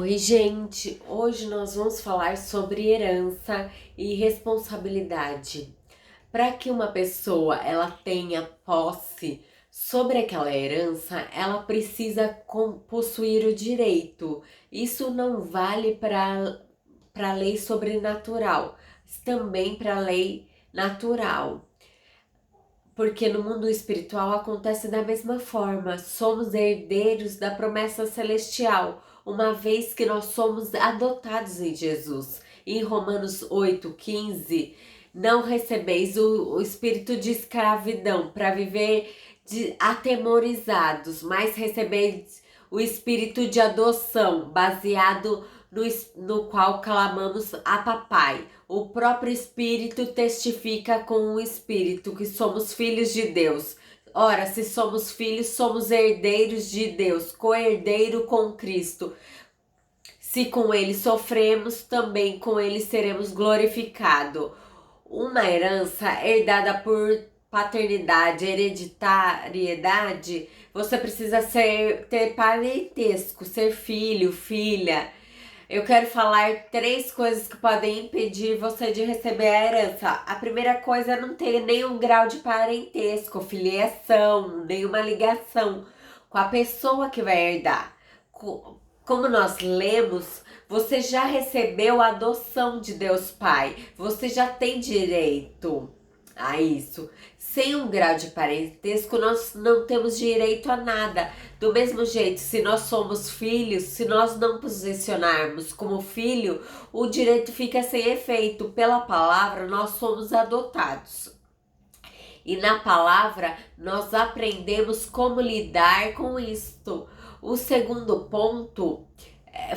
Oi, gente! Hoje nós vamos falar sobre herança e responsabilidade. Para que uma pessoa ela tenha posse sobre aquela herança, ela precisa possuir o direito. Isso não vale para a lei sobrenatural, também para a lei natural. Porque no mundo espiritual acontece da mesma forma. Somos herdeiros da promessa celestial, uma vez que nós somos adotados em Jesus. Em Romanos 8:15, não recebeis o espírito de escravidão para viver atemorizados, mas recebeis o espírito de adoção, baseado no qual clamamos a papai. O próprio Espírito testifica com o Espírito que somos filhos de Deus. Ora, se somos filhos, somos herdeiros de Deus, co-herdeiro com Cristo. Se com ele sofremos, também com ele seremos glorificados. Uma herança herdada por paternidade, hereditariedade, você precisa ter parentesco, ser filho, filha. Eu quero falar 3 coisas que podem impedir você de receber a herança. A primeira coisa é não ter nenhum grau de parentesco, filiação, nenhuma ligação com a pessoa que vai herdar. Como nós lemos, você já recebeu a adoção de Deus Pai. Você já tem direito a isso. Sem um grau de parentesco, nós não temos direito a nada. Do mesmo jeito, se nós somos filhos, se nós não posicionarmos como filho, o direito fica sem efeito. Pela palavra, nós somos adotados. E na palavra, nós aprendemos como lidar com isto. O segundo ponto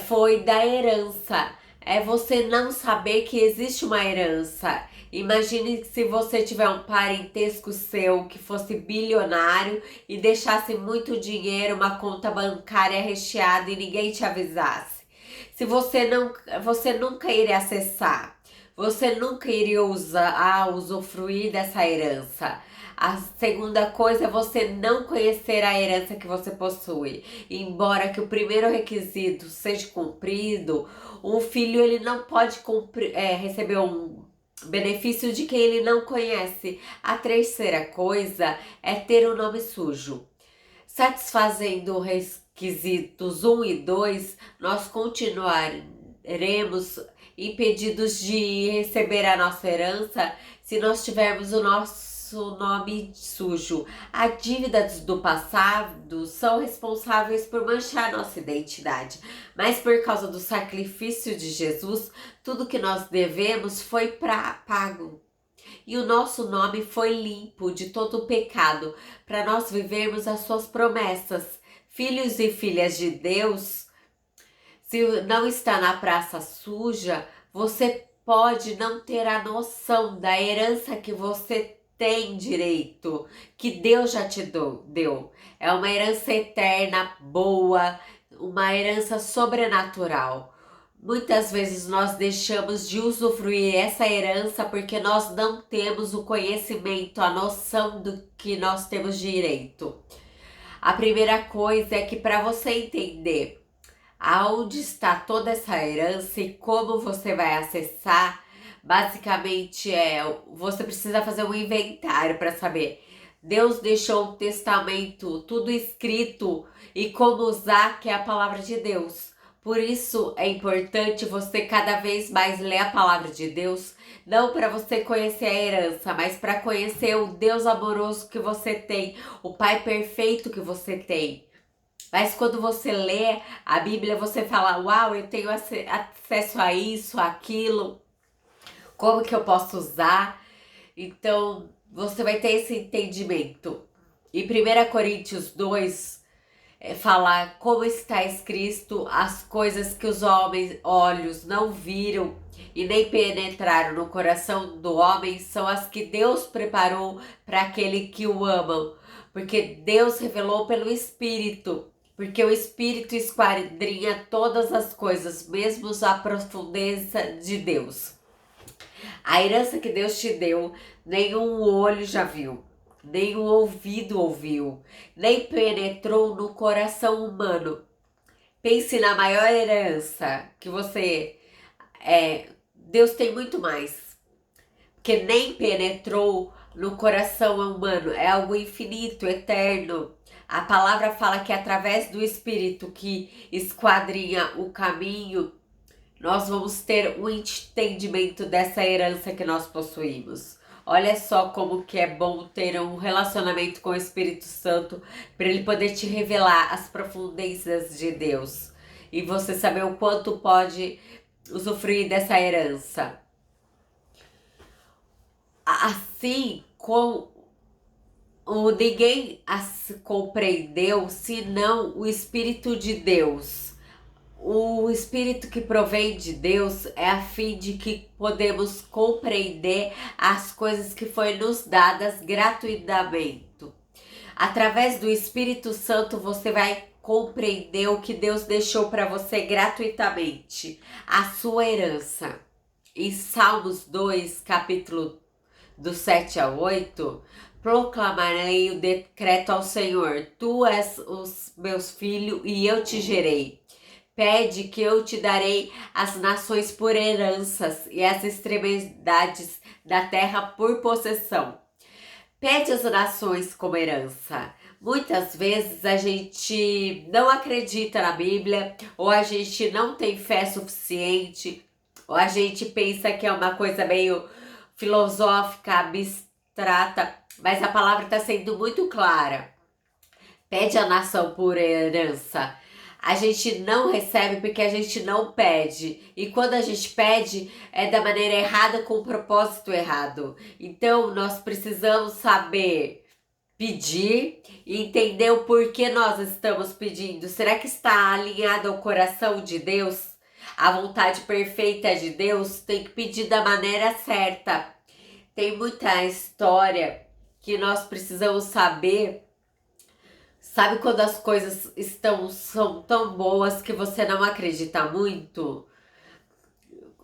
foi da herança. É você não saber que existe uma herança. Imagine se você tiver um parentesco seu que fosse bilionário e deixasse muito dinheiro, uma conta bancária recheada e ninguém te avisasse. Se você nunca iria acessar, você nunca iria usufruir dessa herança. A segunda coisa é você não conhecer a herança que você possui. Embora que o primeiro requisito seja cumprido, um filho ele não pode receber um benefício de quem ele não conhece. A terceira coisa é ter o nome sujo. Satisfazendo requisitos 1 e 2, nós continuaremos impedidos de receber a nossa herança se nós tivermos o nosso nome sujo. As dívidas do passado são responsáveis por manchar nossa identidade, mas por causa do sacrifício de Jesus, tudo que nós devemos foi pago. E o nosso nome foi limpo de todo o pecado, para nós vivermos as suas promessas. Filhos e filhas de Deus, se não está na praça suja, você pode não ter a noção da herança que você tem direito, que Deus já te deu. É uma herança eterna, boa, uma herança sobrenatural. Muitas vezes nós deixamos de usufruir essa herança porque nós não temos o conhecimento, a noção do que nós temos direito. A primeira coisa é que para você entender aonde está toda essa herança e como você vai acessar, basicamente você precisa fazer um inventário para saber. Deus deixou um testamento, tudo escrito e como usar, que é a palavra de Deus. Por isso é importante você cada vez mais ler a palavra de Deus, não para você conhecer a herança, mas para conhecer o Deus amoroso que você tem, o Pai perfeito que você tem. Mas quando você lê a Bíblia, você fala, uau, eu tenho acesso a isso, aquilo, como que eu posso usar? Então, você vai ter esse entendimento. Em 1 Coríntios 2, falar como está escrito, as coisas que os olhos não viram e nem penetraram no coração do homem são as que Deus preparou para aquele que o amam, porque Deus revelou pelo Espírito, porque o Espírito esquadrinha todas as coisas, mesmo a profundeza de Deus. A herança que Deus te deu, nenhum olho já viu, nem o ouvido ouviu, nem penetrou no coração humano. Pense na maior herança que você... Deus tem muito mais, que nem penetrou no coração humano. É algo infinito, eterno. A palavra fala que através do Espírito que esquadrinha o caminho, nós vamos ter um entendimento dessa herança que nós possuímos. Olha só como que é bom ter um relacionamento com o Espírito Santo para ele poder te revelar as profundezas de Deus e você saber o quanto pode usufruir dessa herança. Assim como ninguém as compreendeu senão o Espírito de Deus. O Espírito que provém de Deus é a fim de que podemos compreender as coisas que foram nos dadas gratuitamente. Através do Espírito Santo você vai compreender o que Deus deixou para você gratuitamente, a sua herança. Em Salmos 2, capítulo do 7 ao 8, proclamarei o decreto ao Senhor: Tu és os meus filhos e eu te gerei. Pede que eu te darei as nações por heranças e as extremidades da terra por possessão. Pede as nações como herança. Muitas vezes a gente não acredita na Bíblia, ou a gente não tem fé suficiente, ou a gente pensa que é uma coisa meio filosófica, abstrata, mas a palavra está sendo muito clara. Pede a nação por herança. A gente não recebe porque a gente não pede. E quando a gente pede, é da maneira errada, com o propósito errado. Então, nós precisamos saber pedir e entender o porquê nós estamos pedindo. Será que está alinhado ao coração de Deus? A vontade perfeita de Deus? Tem que pedir da maneira certa. Tem muita história que nós precisamos saber. Sabe quando as coisas são tão boas que você não acredita muito?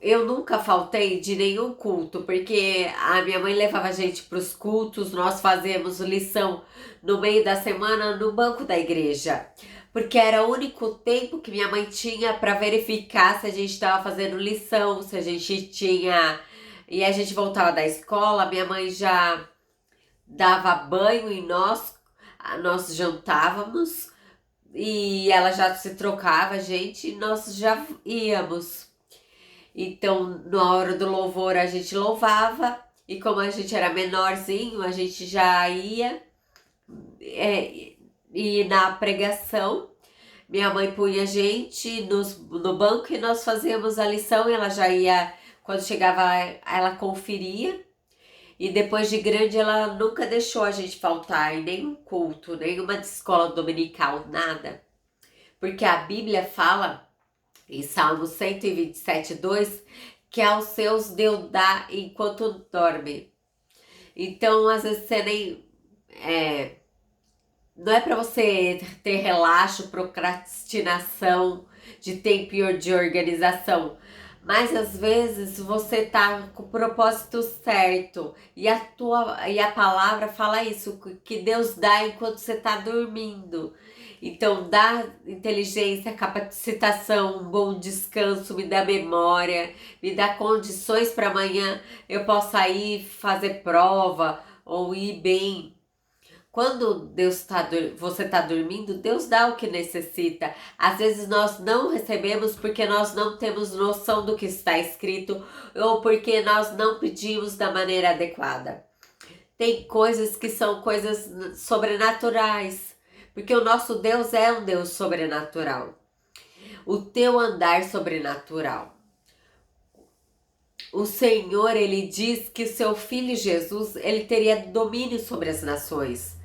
Eu nunca faltei de nenhum culto, porque a minha mãe levava a gente para os cultos, nós fazíamos lição no meio da semana no banco da igreja. Porque era o único tempo que minha mãe tinha para verificar se a gente estava fazendo lição, se a gente tinha... E a gente voltava da escola, minha mãe já dava banho em nós jantávamos e ela já se trocava, a gente, e nós já íamos. Então, na hora do louvor, a gente louvava, e como a gente era menorzinho, a gente já ia. E na pregação, minha mãe punha a gente no banco e nós fazíamos a lição, e ela já ia, quando chegava, ela conferia. E depois de grande, ela nunca deixou a gente faltar em nenhum culto, nenhuma escola dominical, nada. Porque a Bíblia fala, em Salmo 127:2, que aos seus Deus dá enquanto dorme. Então, às vezes, você nem... não é para você ter relaxo, procrastinação de tempo e de organização. Mas às vezes você tá com o propósito certo e a palavra fala isso, que Deus dá enquanto você tá dormindo. Então dá inteligência, capacitação, um bom descanso, me dá memória, me dá condições para amanhã eu possa ir fazer prova ou ir bem. Quando você está dormindo, Deus dá o que necessita. Às vezes nós não recebemos porque nós não temos noção do que está escrito ou porque nós não pedimos da maneira adequada. Tem coisas que são coisas sobrenaturais, porque o nosso Deus é um Deus sobrenatural. O teu andar sobrenatural. O Senhor, Ele diz que seu Filho Jesus, Ele teria domínio sobre as nações.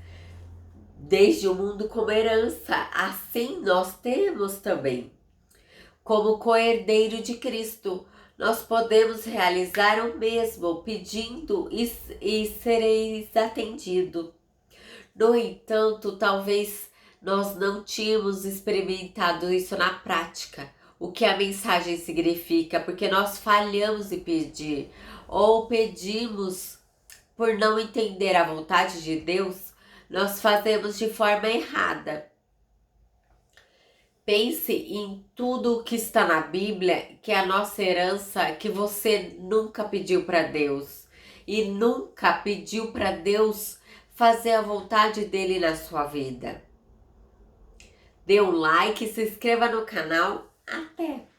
Desde o mundo como herança, assim nós temos também. Como co-herdeiro de Cristo, nós podemos realizar o mesmo, pedindo e sereis atendido. No entanto, talvez nós não tínhamos experimentado isso na prática, o que a mensagem significa, porque nós falhamos em pedir, ou pedimos por não entender a vontade de Deus, nós fazemos de forma errada. Pense em tudo que está na Bíblia, que é a nossa herança, que você nunca pediu para Deus. E nunca pediu para Deus fazer a vontade dele na sua vida. Dê um like, se inscreva no canal. Até!